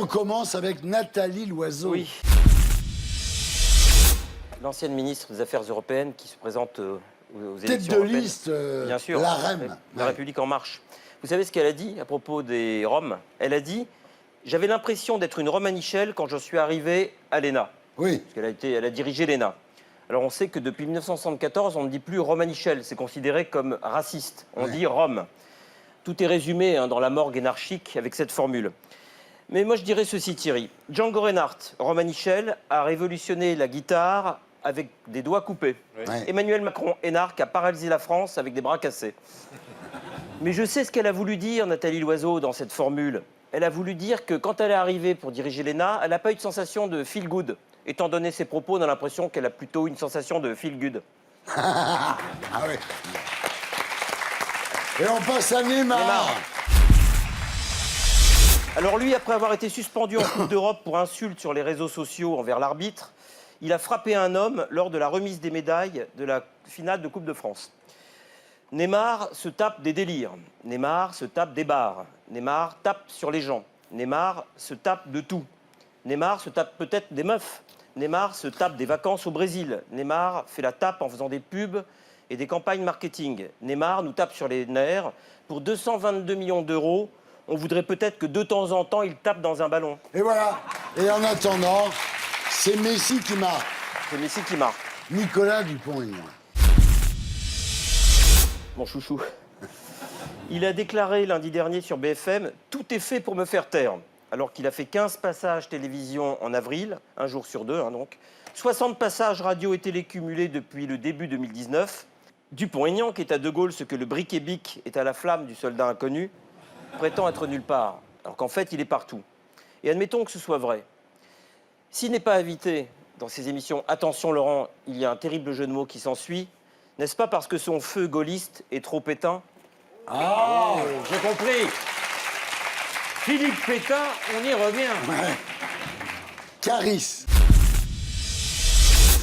on commence avec Nathalie Loiseau. Oui. L'ancienne ministre des Affaires européennes qui se présente aux Tête élections de européennes. liste, Bien sûr, la REM. La République En Marche. Vous savez ce qu'elle a dit à propos des Roms? Elle a dit « J'avais l'impression d'être une Romanichelle quand je suis arrivée à l'ENA ». Oui. Parce elle a dirigé l'ENA. Alors on sait que depuis 1974, on ne dit plus Romanichel, c'est considéré comme raciste. On dit Rome. Tout est résumé dans la morgue énarchique avec cette formule. Mais moi je dirais ceci, Thierry. Django Reinhardt, Romanichel, a révolutionné la guitare avec des doigts coupés. Oui. Emmanuel Macron, énarque, a paralysé la France avec des bras cassés. Mais je sais ce qu'elle a voulu dire, Nathalie Loiseau, dans cette formule. Elle a voulu dire que quand elle est arrivée pour diriger l'ENA, elle n'a pas eu de sensation de feel good. Étant donné ses propos, on a l'impression qu'elle a plutôt une sensation de feel good. Ah oui. Et on passe à Neymar. Alors lui, après avoir été suspendu en Coupe d'Europe pour insulte sur les réseaux sociaux envers l'arbitre, il a frappé un homme lors de la remise des médailles de la finale de Coupe de France. Neymar se tape des délires. Neymar se tape des bars. Neymar tape sur les gens. Neymar se tape de tout. Neymar se tape peut-être des meufs. Neymar se tape des vacances au Brésil. Neymar fait la tape en faisant des pubs et des campagnes marketing. Neymar nous tape sur les nerfs. Pour 222 millions d'euros, on voudrait peut-être que de temps en temps, il tape dans un ballon. Et voilà. Et en attendant, c'est Messi qui marque. C'est Messi qui marque. Nicolas Dupont-Aignan. Mon chouchou. Il a déclaré lundi dernier sur BFM « Tout est fait pour me faire taire ». Alors qu'il a fait 15 passages télévision en avril, un jour sur deux, donc. 60 passages radio et télé cumulés depuis le début 2019. Dupont-Aignan, qui est à De Gaulle ce que le bric et bic est à la flamme du soldat inconnu, prétend être nulle part, alors qu'en fait, il est partout. Et admettons que ce soit vrai. S'il n'est pas invité dans ces émissions « Attention Laurent, il y a un terrible jeu de mots qui s'ensuit », n'est-ce pas parce que son feu gaulliste est trop éteint? Oh, j'ai compris. Philippe Pétain, on y revient. Ouais. Caris.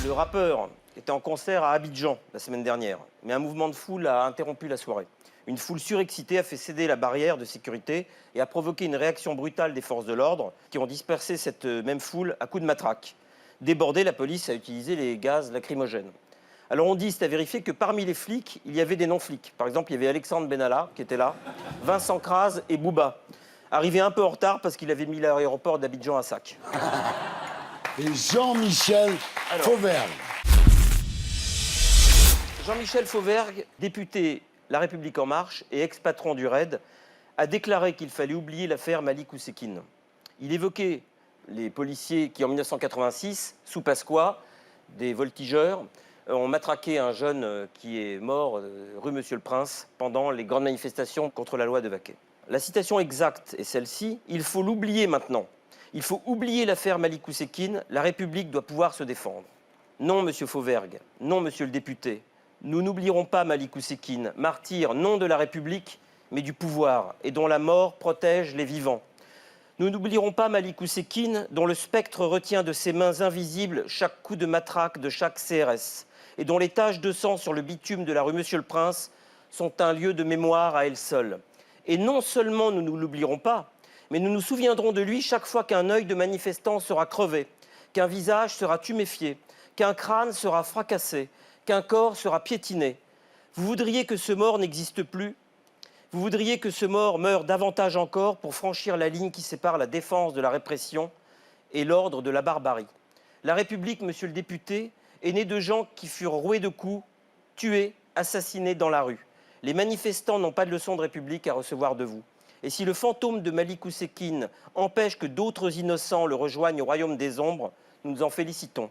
Le rappeur était en concert à Abidjan la semaine dernière, mais un mouvement de foule a interrompu la soirée. Une foule surexcitée a fait céder la barrière de sécurité et a provoqué une réaction brutale des forces de l'ordre qui ont dispersé cette même foule à coups de matraque. Débordée, la police a utilisé les gaz lacrymogènes. Alors on dit, c'est à vérifier, que parmi les flics, il y avait des non-flics. Par exemple, il y avait Alexandre Benalla qui était là, Vincent Kras et Bouba. Arrivé un peu en retard parce qu'il avait mis l'aéroport d'Abidjan à sac. Et Jean-Michel Fauvergue. Jean-Michel Fauvergue, député La République En Marche et ex-patron du RAID, a déclaré qu'il fallait oublier l'affaire Malik Oussekine. Il évoquait les policiers qui, en 1986, sous Pasqua, des voltigeurs, ont matraqué un jeune qui est mort rue Monsieur-le-Prince pendant les grandes manifestations contre la loi de Vaquet. La citation exacte est celle-ci. Il faut l'oublier maintenant. Il faut oublier l'affaire Malik Oussekine. La République doit pouvoir se défendre. Non, monsieur Fauvergue. Non, monsieur le député. Nous n'oublierons pas Malik Oussekine, martyr non de la République, mais du pouvoir, et dont la mort protège les vivants. Nous n'oublierons pas Malik Oussekine, dont le spectre retient de ses mains invisibles chaque coup de matraque de chaque CRS, et dont les taches de sang sur le bitume de la rue Monsieur-le-Prince sont un lieu de mémoire à elles seules. Et non seulement nous ne l'oublierons pas, mais nous nous souviendrons de lui chaque fois qu'un œil de manifestant sera crevé, qu'un visage sera tuméfié, qu'un crâne sera fracassé, qu'un corps sera piétiné. Vous voudriez que ce mort n'existe plus? Vous voudriez que ce mort meure davantage encore pour franchir la ligne qui sépare la défense de la répression et l'ordre de la barbarie. La République, monsieur le député, est née de gens qui furent roués de coups, tués, assassinés dans la rue. Les manifestants n'ont pas de leçon de République à recevoir de vous. Et si le fantôme de Malik Oussekine empêche que d'autres innocents le rejoignent au royaume des ombres, nous nous en félicitons.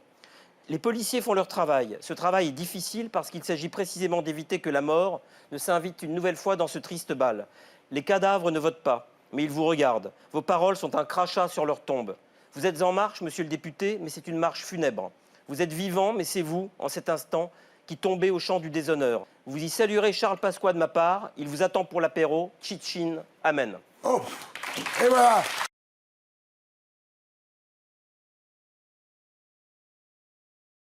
Les policiers font leur travail. Ce travail est difficile parce qu'il s'agit précisément d'éviter que la mort ne s'invite une nouvelle fois dans ce triste bal. Les cadavres ne votent pas, mais ils vous regardent. Vos paroles sont un crachat sur leur tombe. Vous êtes en marche, monsieur le député, mais c'est une marche funèbre. Vous êtes vivant, mais c'est vous, en cet instant, qui tombez au champ du déshonneur. Vous y saluerez Charles Pasqua de ma part. Il vous attend pour l'apéro. Tchitchin. Amen. Oh, et voilà.